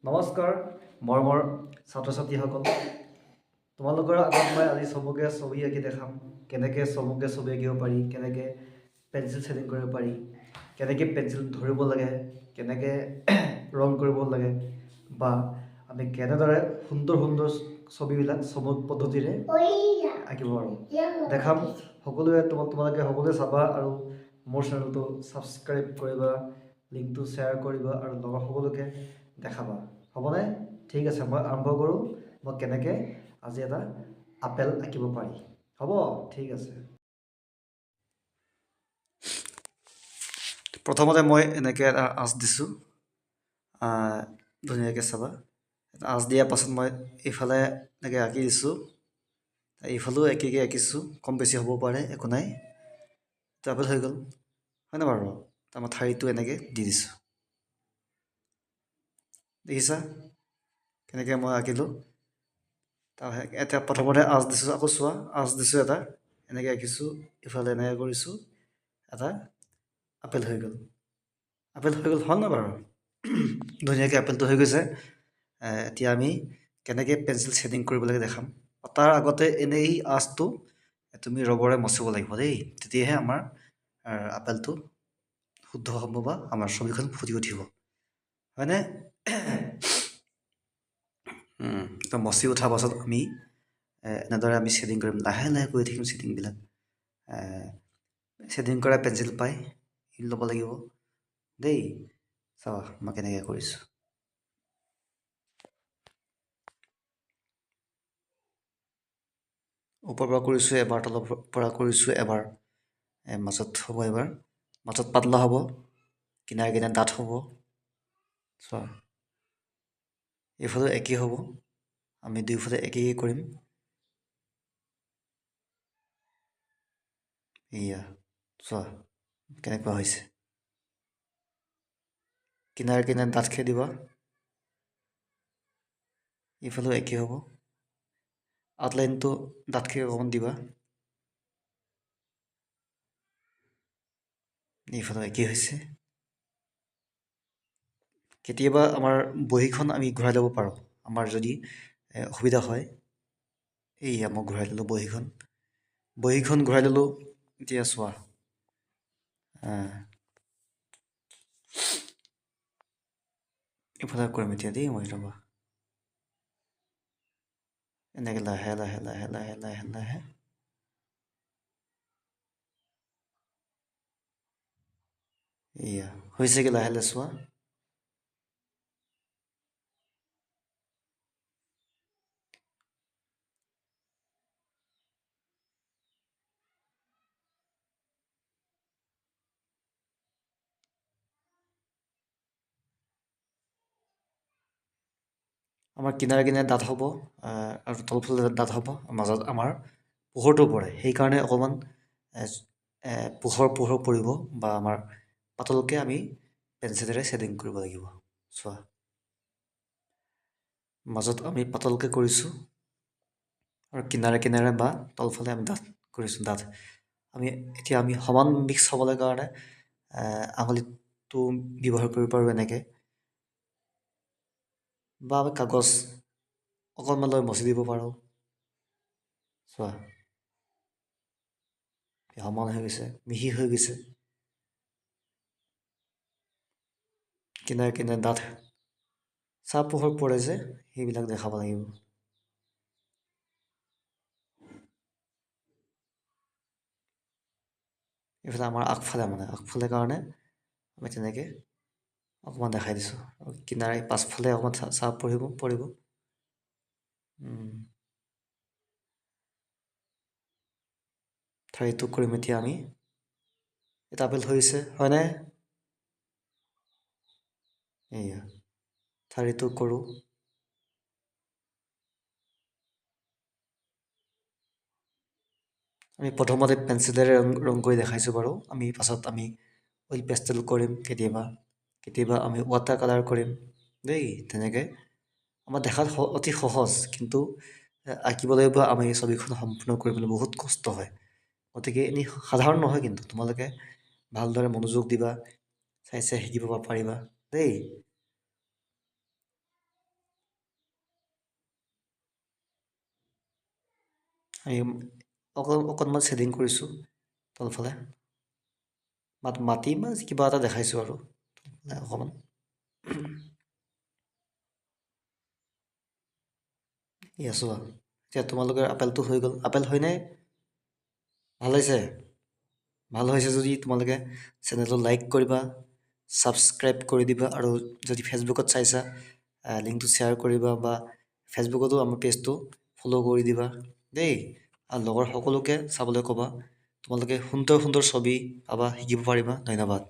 নমস্কাৰ মৰমৰ ছাত্ৰ ছাত্ৰীসকল, তোমালোকৰ আগত মই আজি চবকে ছবি আঁকি দেখাম। কেনেকৈ চবকে ছবি আঁকিব পাৰি, কেনেকৈ পেঞ্চিল শ্বেডিং কৰিব পাৰি, কেনেকৈ পেঞ্চিল ধৰিব লাগে, কেনেকৈ ৰং কৰিব লাগে, বা আমি কেনেদৰে সুন্দৰ সুন্দৰ ছবিবিলাক চমক পদ্ধতিৰে আঁকিব পাৰোঁ দেখাম। তোমালোকে সকলোৱে চাবা আৰু মোৰ চেনেলটো ছাবস্ক্ৰাইব কৰিবা, লিংকটো শ্বেয়াৰ কৰিবা আৰু লগৰ সকলোকে দেখাবা। হ'বনে? ঠিক আছে, মই আৰম্ভ কৰোঁ। মই কেনেকৈ আজি এটা আপেল আঁকিব পাৰি। হ'ব, ঠিক আছে। প্ৰথমতে মই এনেকৈ এটা আঁচ দিছোঁ, ধুনীয়াকৈ চাবা। এটা আঁচ দিয়াৰ পাছত মই এইফালে এনেকৈ আঁকি দিছোঁ, এইফালেও একেকৈ আঁকিছোঁ। কম বেছি হ'ব পাৰে, একো নাই। এইটো আপেল হৈ গ'ল, হয়নে বাৰু? তাৰ মই ঠাৰিটো এনেকৈ দি দিছোঁ। দেখিছা কেনেকৈ মই আঁকিলোঁ? এতিয়া প্ৰথমতে আঁচ দিছোঁ, আকৌ চোৱা, আঁচ দিছোঁ এটা, এনেকৈ আঁকিছোঁ, ইফালে এনেকৈ কৰিছোঁ, এটা আপেল হৈ গ'ল। আপেল হৈ গ'ল, হ'ল ন বাৰু? ধুনীয়াকৈ আপেলটো হৈ গৈছে। এতিয়া আমি কেনেকৈ পেঞ্চিল শ্বেডিং কৰিব লাগে দেখাম। তাৰ আগতে এনেই আঁচটো তুমি ৰবৰে মচিব লাগিব দেই, তেতিয়াহে আমাৰ আপেলটো শুদ্ধ হ'ব বা আমাৰ ছবিখন ফুটি উঠিব, হয়নে? তো মচি উঠাৰ পাছত আমি এনেদৰে আমি শ্বেডিং কৰিম, লাহে লাহে কৰি থাকিম শ্বেডিংবিলাক। শ্বেডিং কৰা পেঞ্চিল পাই ল'ব লাগিব দেই। চাবা মই কেনেকৈ কৰিছোঁ। ওপৰৰ পৰা কৰিছোঁ এবাৰ, তলৰ পৰা কৰিছোঁ এবাৰ, মাজত হ'ব এবাৰ, মাজত পাতলা হ'ব, কিনাৰে কিনাৰে ডাঠ হ'ব। চোৱা, এইফালেও একেই হ'ব, আমি দুয়োফালে একেই কৰিম। এয়া চোৱা কেনেকুৱা হৈছে, কিনাৰে কিনাৰে ডাঠকৈ দিবা, এইফালেও একেই হ'ব, আউটলাইনটো ডাঠকৈ অকণমান দিবা, এইফালেও একেই হৈছে। কেতিয়াবা আমাৰ বহীখন আমি ঘূৰাই ল'ব পাৰোঁ, আমাৰ যদি অসুবিধা হয়। এইয়া মই ঘূৰাই ল'লোঁ বহীখন ঘূৰাই ল'লোঁ। এতিয়া চোৱা, এইফালে কৰিম এতিয়া দেই মই, ৰ'বা। এনেকৈ লাহে লাহে লাহে লাহে লাহে লাহে এয়া হৈছেগৈ, লাহে লাহে চোৱা। আমাৰ কিনাৰে কিনাৰে ডাঠ হ'ব আৰু তলফালে ডাঠ হ'ব, মাজত আমাৰ পোহৰটো পৰে, সেইকাৰণে অকণমান পোহৰ পৰিব বা আমাৰ পাতলকৈ আমি পেঞ্চিলেৰে শ্বেডিং কৰিব লাগিব। চোৱা, মাজত আমি পাতলকৈ কৰিছোঁ আৰু কিনাৰে কিনাৰে বা তলফালে আমি ডাঠ কৰিছোঁ, ডাঠ। এতিয়া আমি সমান মিক্স হ'বলৈ কাৰণে আঙুলিটো ব্যৱহাৰ কৰিব পাৰোঁ এনেকৈ, বা আমি কাগজ অকণমান লৈ মচি দিব পাৰোঁ। চোৱা, সমান হৈ গৈছে, মিহি হৈ গৈছে, কিনাৰে কিনাৰে ডাঠ চাহ পোহৰ পৰে যে, সেইবিলাক দেখাব লাগিব। এইফালে আমাৰ আগফালে কাৰণে আমি তেনেকৈ অকণমান দেখাই দিছোঁ, কিনাৰে পাছফালে অকণমান চাহ পৰিব। ঠাৰিটো কৰিম এতিয়া আমি। এটা আপেল হৈছে, হয়নে? এয়া ঠাৰিটো কৰোঁ। আমি প্ৰথমতে পেঞ্চিলেৰে ৰং কৰি দেখাইছোঁ বাৰু, আমি পাছত আমি অইল পেষ্টেল কৰিম, কেতিয়াবা আমি ৱাটাৰ কালাৰ কৰিম দেই। তেনেকৈ আমাৰ দেখাত অতি সহজ, কিন্তু আঁকিবলৈ বা আমি ছবিখন সম্পূৰ্ণ কৰিবলৈ বহুত কষ্ট হয়। গতিকে এনেই সাধাৰণ নহয়, কিন্তু তোমালোকে ভালদৰে মনোযোগ দিবা, চাই চাই শিকিব পাৰিবা দেই। আমি অকণমান শ্বেডিং কৰিছোঁ তলফালে মাটি বা কিবা এটা দেখাইছোঁ আৰু অকণমান আছোঁ আৰু এতিয়া তোমালোকৰ আপেলটো হৈ গ'ল আপেল হয়নে ভাল হৈছে ভাল হৈছে যদি তোমালোকে চেনেলটো লাইক কৰিবা ছাবস্ক্ৰাইব কৰি দিবা আৰু যদি ফেচবুকত চাইছা লিংকটো শ্বেয়াৰ কৰিবা বা ফেচবুকতো আমাৰ পেজটো ফ'ল' কৰি দিবা দেই আৰু লগৰ সকলোকে চাবলৈ ক'বা তোমালোকে সুন্দৰ ছবি পাবা শিকিব পাৰিবা ধন্যবাদ